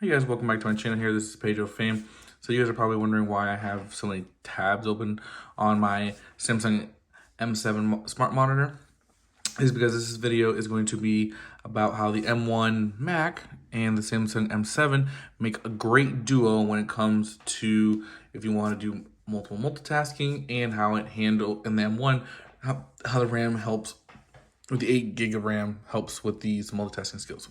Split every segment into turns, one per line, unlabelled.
Hey guys, welcome back to my channel here. This is Page of Fame. So you guys are probably wondering why I have so many tabs open on my Samsung M7 smart monitor. Is because this video is going to be about how the M1 Mac and the Samsung M7 make a great duo when it comes to if you want to do multiple multitasking, and how it handle in the M1, how the RAM helps with the 8 gig of RAM helps with these multitasking skills.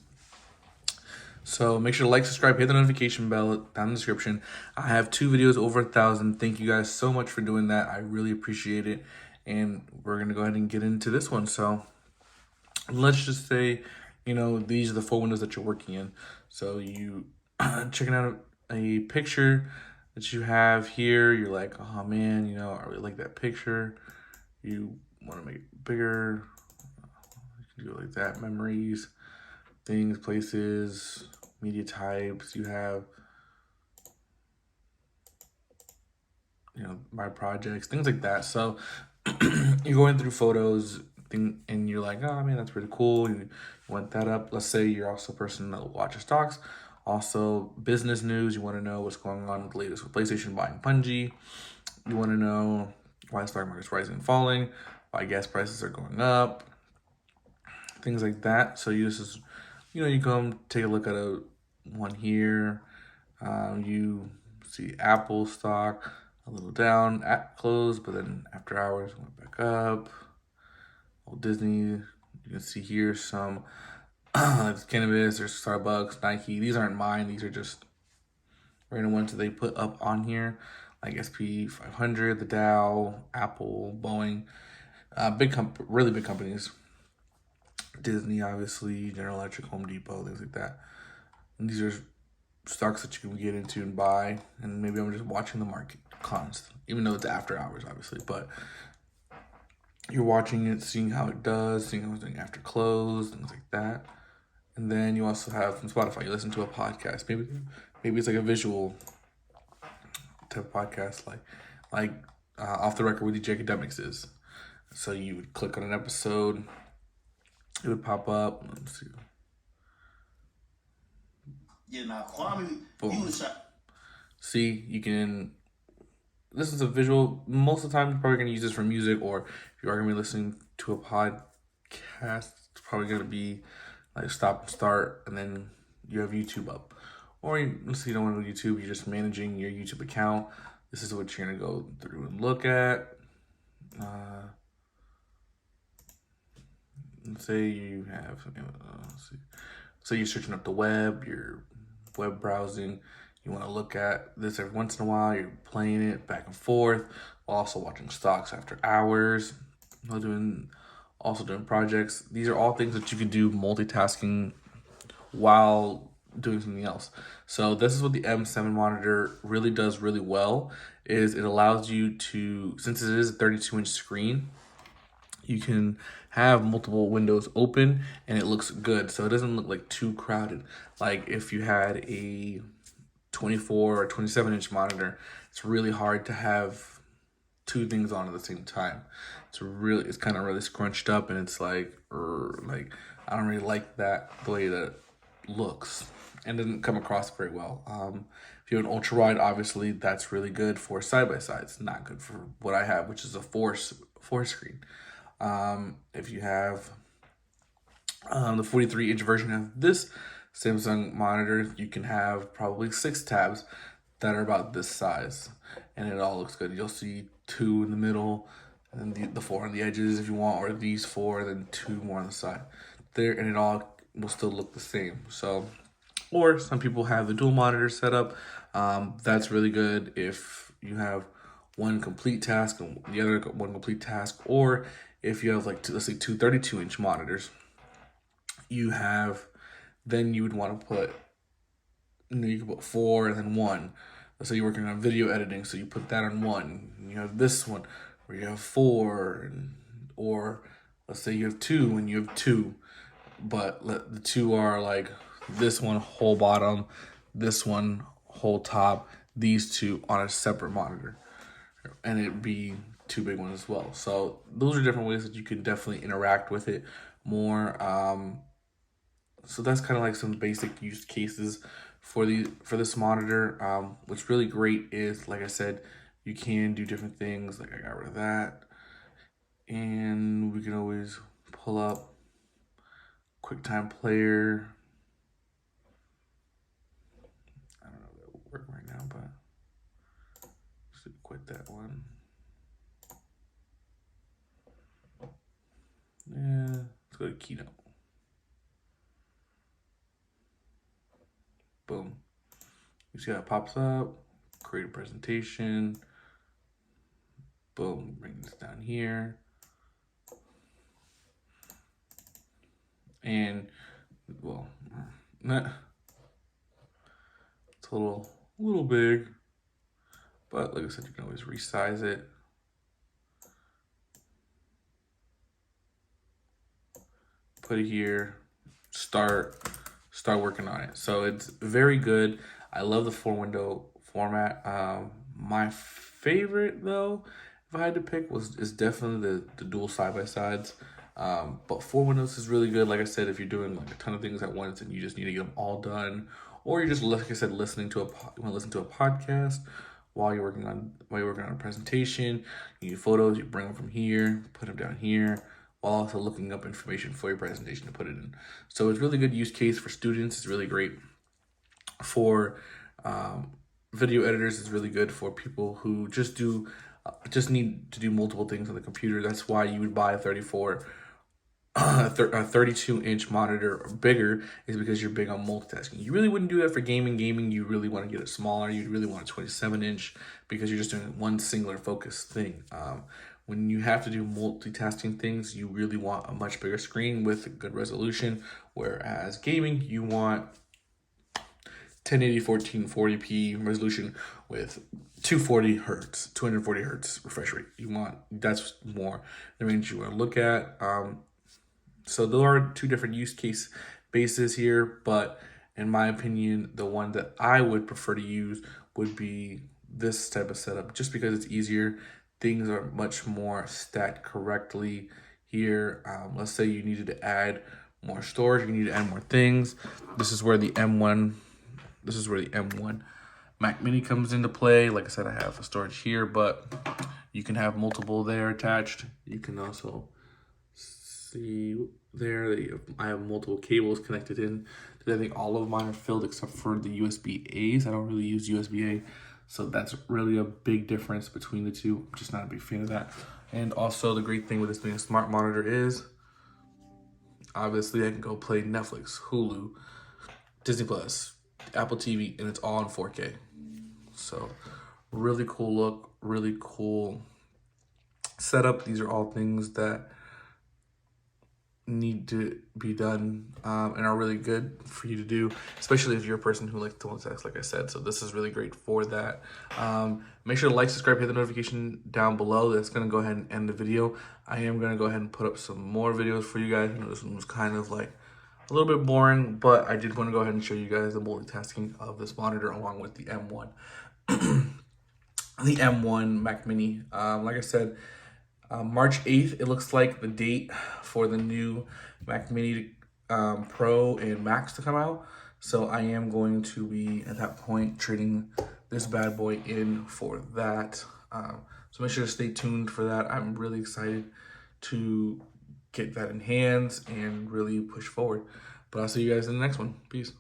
So make sure to like, subscribe, hit the notification bell down in the description. I have 2 videos over 1,000. Thank you guys so much for doing that. I really appreciate it. And we're going to go ahead and get into this one. So let's just say, these are the 4 windows that you're working in. So you checking out a picture that you have here. You're like, oh man, I really like that picture. You want to make it bigger. You can do it like that. Memories, things, places, media types. You have, my projects, things like that. So you're going through photos and you're like, oh man, that's pretty cool. You want that up. Let's say you're also a person that watches stocks, also business news. You want to know what's going on with the latest with PlayStation buying Bungie. You want to know why the stock market's rising and falling, why gas prices are going up, things like that. So you come take a look at one here. You see Apple stock a little down at close, but then after hours went back up. Old Disney, you can see here some like cannabis, there's Starbucks, Nike. These aren't mine. These are just random ones that they put up on here, like SP 500, the Dow, Apple, Boeing, really big companies. Disney, obviously, General Electric, Home Depot, things like that. And these are stocks that you can get into and buy. And maybe I'm just watching the market constantly, even though it's after hours, obviously. But you're watching it, seeing how it does, seeing how it's doing after close, things like that. And then you also have from Spotify, you listen to a podcast. Maybe it's like a visual type of podcast, like Off the Record with DJ Academics is. So you would click on an episode, it would pop up. Let's see.
Yeah, now Kwame,
Boom.
he was trying.
See, you can. This is a visual. Most of the time, you're probably gonna use this for music, or if you are gonna be listening to a podcast, it's probably gonna be like stop and start, and then you have YouTube up. Or let's say you don't want to do YouTube, you're just managing your YouTube account. This is what you're gonna go through and look at. Let's say you have, let's see. So you're searching up the web, you're web browsing. You want to look at this every once in a while. You're playing it back and forth, while also watching stocks after hours, also doing projects. These are all things that you can do multitasking while doing something else. So this is what the M7 monitor really does really well, is it allows you to, since it is a 32-inch screen, you can have multiple windows open and it looks good. So it doesn't look like too crowded. Like if you had a 24 or 27-inch monitor, it's really hard to have 2 things on at the same time. It's kind of really scrunched up, and it's like I don't really like that, the way that it looks, and doesn't come across very well. If you have an ultra wide, obviously that's really good for side by sides. Not good for what I have, which is a four screen. If you have the 43-inch version of this Samsung monitor, you can have probably 6 tabs that are about this size, and it all looks good. You'll see 2 in the middle, and then the 4 on the edges if you want, or these 4, and then 2 more on the side there, and it all will still look the same. So, or some people have the dual monitor set up. That's really good if you have one complete task and the other one complete task, or if you have let's say 2 32-inch monitors, then you would want to put, you can put 4 and then 1. Let's say you're working on video editing, so you put that on 1. And you have this one where you have 4, or let's say you have 2 and you have 2, but the 2 are like this one whole bottom, this one whole top, these 2 on a separate monitor, and it'd be 2 big ones as well. So those are different ways that you can definitely interact with it more. So that's kind of like some basic use cases for this monitor. What's really great is, like I said, you can do different things. Like I got rid of that, and we can always pull up QuickTime Player. I don't know if that will work right now, but let's quit that one. Yeah, let's go to Keynote. Boom. You see how it pops up? Create a presentation. Boom. Bring this down here. And, well, it's a little big. But like I said, you can always resize it. Put it here. Start working on it. So it's very good. I love the 4-window format. My favorite though, if I had to pick, is definitely the dual side-by-sides. But 4 windows is really good. Like I said, if you're doing like a ton of things at once and you just need to get them all done, or you're just, like I said, listening to you want to listen to a podcast while you're working on a presentation. You need photos, you bring them from here, put them down here, while also looking up information for your presentation to put it in. So it's really good use case for students. It's really great for video editors. It's really good for people who just need to do multiple things on the computer. That's why you would buy a 32-inch monitor or bigger, is because you're big on multitasking. You really wouldn't do that for gaming. Gaming, you really want to get it smaller. You'd really want a 27-inch because you're just doing one singular focused thing. When you have to do multitasking things, you really want a much bigger screen with a good resolution, whereas gaming, you want 1080 1440p resolution with 240 hertz refresh rate. That's more the range you want to look at. So there are two different use case bases here, but in my opinion, the one that I would prefer to use would be this type of setup, just because it's easier. Things are much more stacked correctly here. Let's say you needed to add more storage, you need to add more things. This is where the M1 Mac Mini comes into play. Like I said, I have a storage here, but you can have multiple there attached. You can also see there that I have multiple cables connected in. I think all of mine are filled except for the USB-A's. I don't really use USB-A, so that's really a big difference between the two. I'm just not a big fan of that. And also the great thing with this being a smart monitor is, obviously I can go play Netflix, Hulu, Disney Plus, Apple TV, and it's all in 4K. So really cool look, really cool setup. These are all things that need to be done and are really good for you to do, especially if you're a person who likes to multitask, like I said. So this is really great for that. Make sure to like, subscribe, hit the notification down below. That's going to go ahead and end the video. I am going to go ahead and put up some more videos for you guys. I know this one was kind of like a little bit boring, but I did want to go ahead and show you guys the multitasking of this monitor along with the M1. The M1 Mac Mini. Like I said, March 8th, it looks like the date for the new Mac Mini Pro and Max to come out. So I am going to be, at that point, trading this bad boy in for that. So make sure to stay tuned for that. I'm really excited to get that in hands and really push forward. But I'll see you guys in the next one. Peace.